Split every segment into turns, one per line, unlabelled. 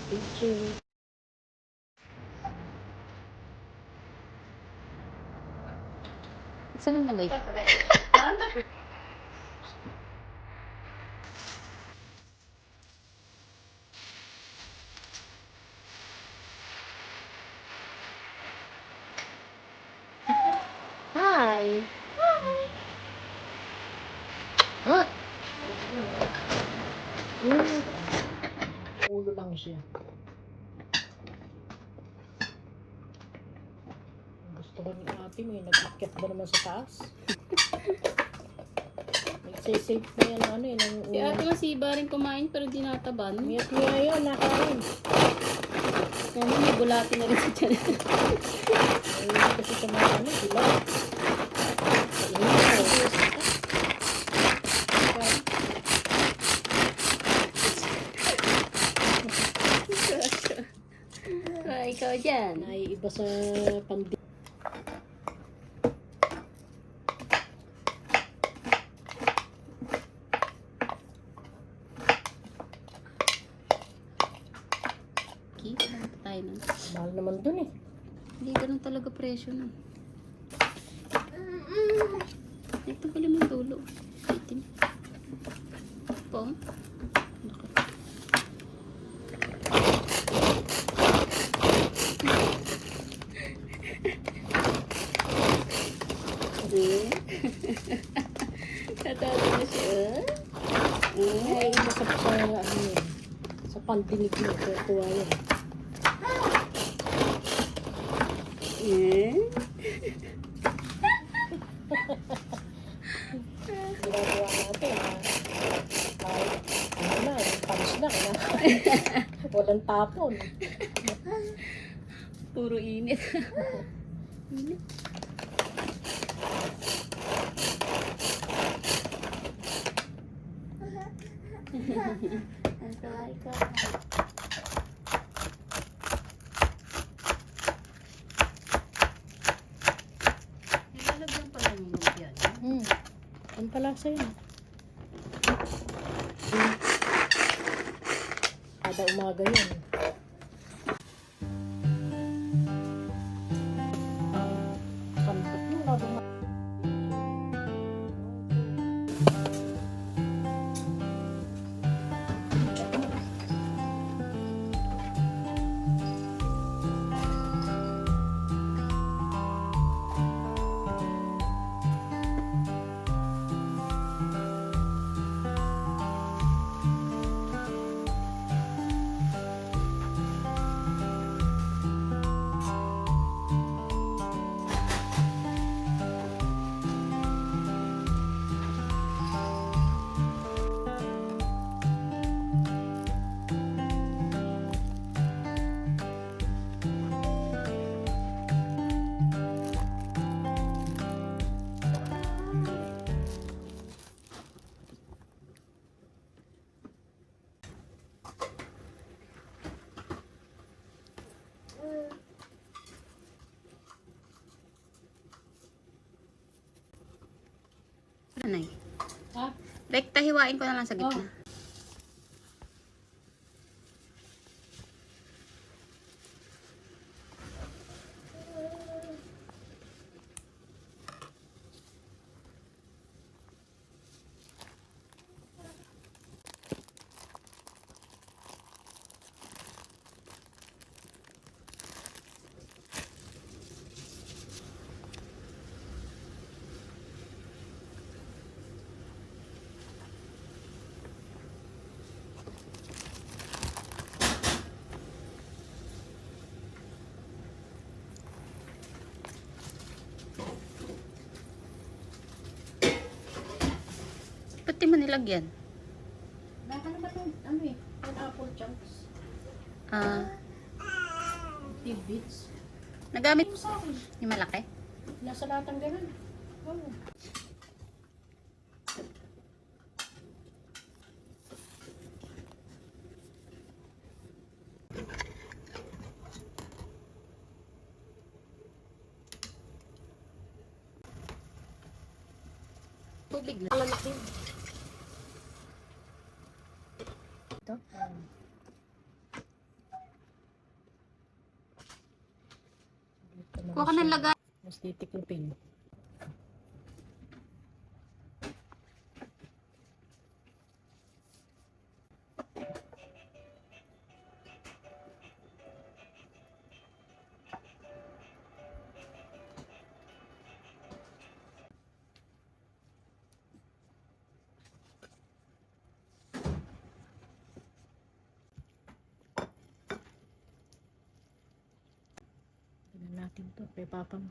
Picture. Saan ang nalay? Hi! Huh? Ulo lang siya. Gusto ko ni ate, may nag-akit ba naman sa taas? Nagsisave pa yan ano eh.
Si ate masiba rin kumain pero di nataban.
Miyat niya yun, nakain.
Kaya may bulati na rin sa tiyan.
Ay, hindi kasi kumain, sila.
Ikaw dyan.
Naiiba sa pandi.
Ano tayo nun?
Mahal naman dun eh.
Hindi ganun talaga presyo nun. Ito pala mo dulo. Itim. Pong. Katawa na siya.
Ay, masap sa ano yun. Sa pandinig mo, kukuha yun. Ginagawa natin kahit ano na, panis na, walang tapon.
Puro init. Init. Ikaw. Nilalagyan pala ng lumpia.
Ang palasa yun. Kada umaga yun. Kampot mo, labo nga.
Anay.
Ha?
Rekta, hiwain ko na lang sa gitna. Ba't di mo nilagyan?
Baka naman yung ano eh, pineapple chunks. Tidbits.
Nagamit
Ano sa akin?
yung malaki?
Nasa latang ganun. Oh.
Tubig na.
Lalaki. Ito.
Kuha ka ng lagay.
Mas titiklopin. Tignan natin to. Kay Papa mo.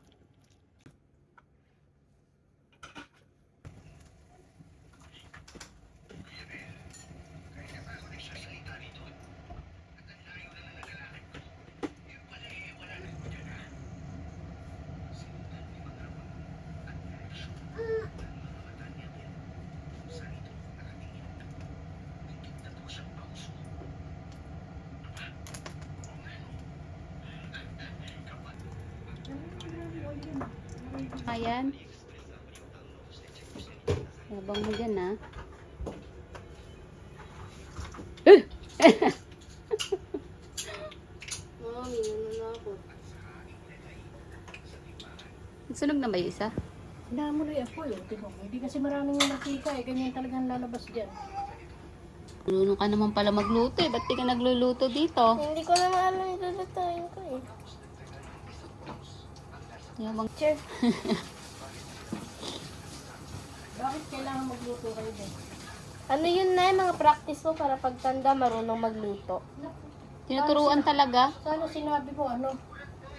Ayan. Habang mo dyan, ha?
Mami, nananakot.
Sunog na ba yung isa?
Hinaan mo na yung apoy. Tignan mo. Hindi kasi maraming yung nakika eh. Ganyan talagang lalabas dyan.
Marunong ka naman pala magluto eh. Ba't di ka nagluluto dito?
Hindi ko naman alam yung lulutuin ko eh.
Yabang...
Sure.
Bakit kailangan magluto kayo din?
Ano yun na yung mga practice mo para pagtanda marunong magluto?
Tinuturuan talaga?
Sana sinabi mo ano?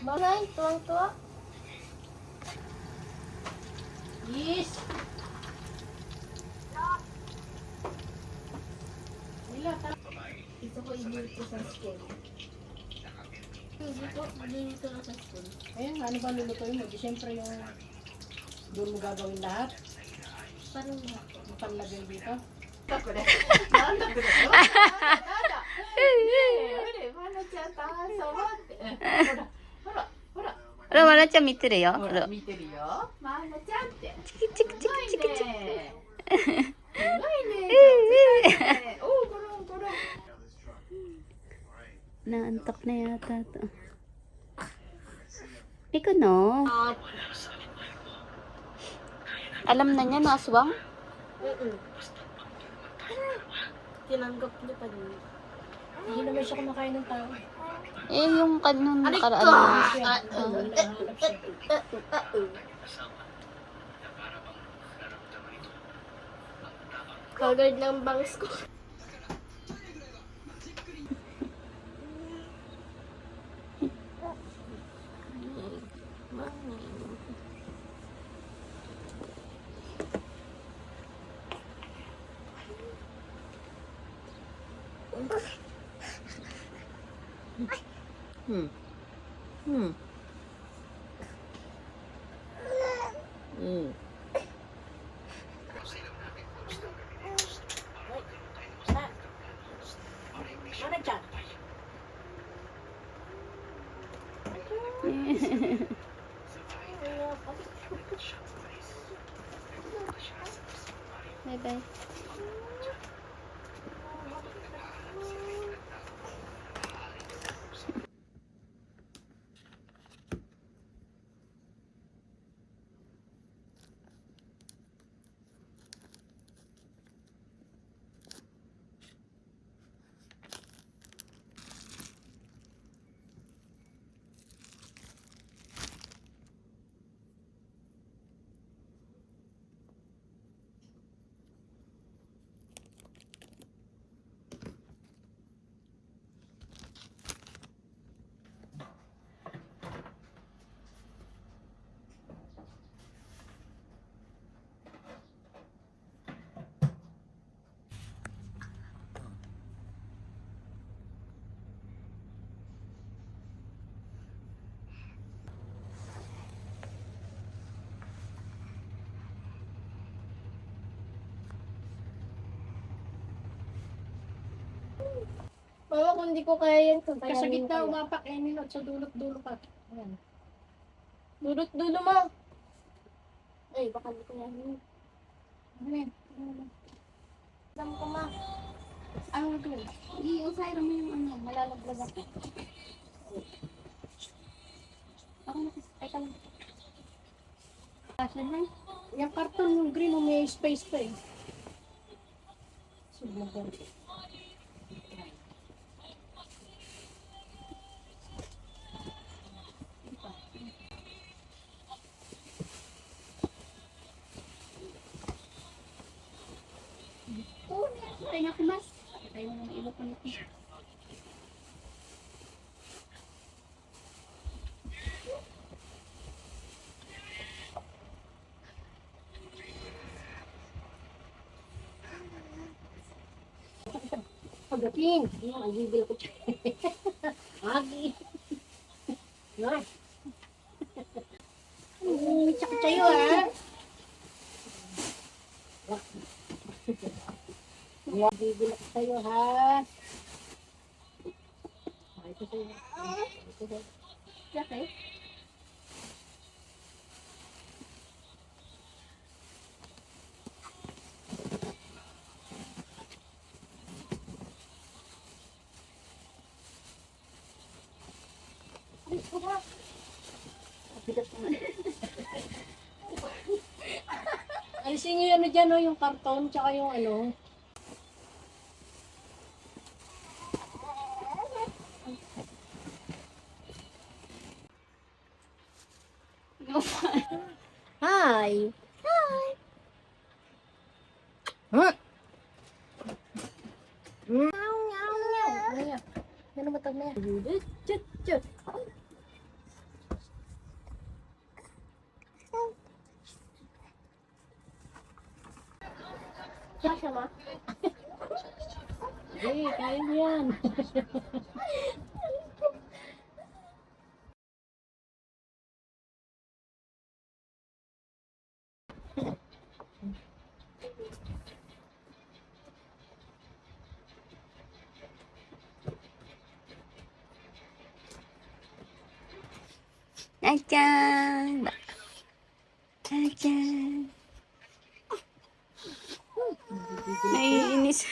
Bakit? Tuwang-tuwa?
Yes! Nila,
Ito ko iluto sa school. Hindi ko iluto sa school.
ayun, ano ba lulutuin mo? Di siyempre yung doon mo gagawin lahat.
Parang nga.
Yung panlagay dito.
Ano, wala siya mitire yo? Ano?
見てるよ。まなちゃんって。
Chiki, chiki, chiki, chiki, chiki.
ねえ。すごいね。おう、ころんころん。
Naantok na yata to. Ikaw no? Alam na niya no, aswang?
Tinanggap niya pa din.
Hindi naman siya kumakain ng tao.
Eh, yung kanun nakaraan.
Nahanap siya.
Kagad ng bangs ko.
Hmm. Hmm. Hmm.
Ano dyan?
Bye bye.
Mama, kung di ko kaya yan,
Ka sa
kayanin mo
gitna
kaya.
umapak, eh nilot sa dulot-dulo pa. Ayan.
Dulot-dulo mo. Ay, baka di ko yan.
Ano yan?
Alam ko ma.
Ang gagawin? I-usay mo yung ano, malalaglag ako. Ako na, ay ka Asan na?
Yung karton yung green mo may space pa eh. Submagan.
Ay, naku, mas. Tayo mo ng ilo ko nito.
Pagdating, ang bibili ko. Agi. Na. Tsaka tayo ha. Bibili ko sa'yo ha. Ito sa'yo. Ito sa'yo.
Okay.
Alisin nyo yung ano dyan, no? Yung karton, tsaka yung ano. Hi! Hi! Huh? Meow, meow, meow. Ano yan? Ano ba tag na yan? Chut, chut.
Kasha ma?
Hey, kaya mo yan.
Ayan. Ayan. Naiinis.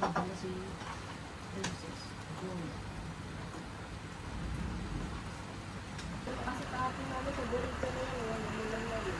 Ano si Princess.
Kasi kahapon namin, paborito na yun. Wala mo lang na yun.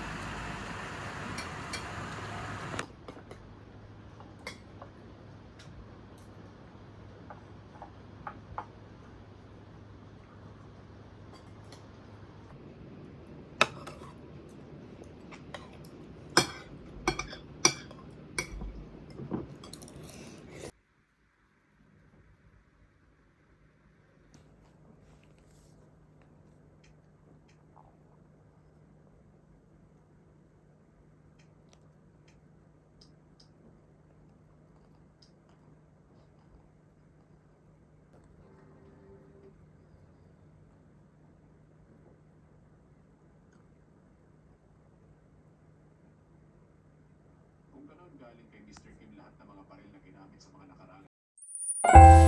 Kung ganon galing kay Mr. Kim lahat ng mga baril na ginamit sa mga nakaraan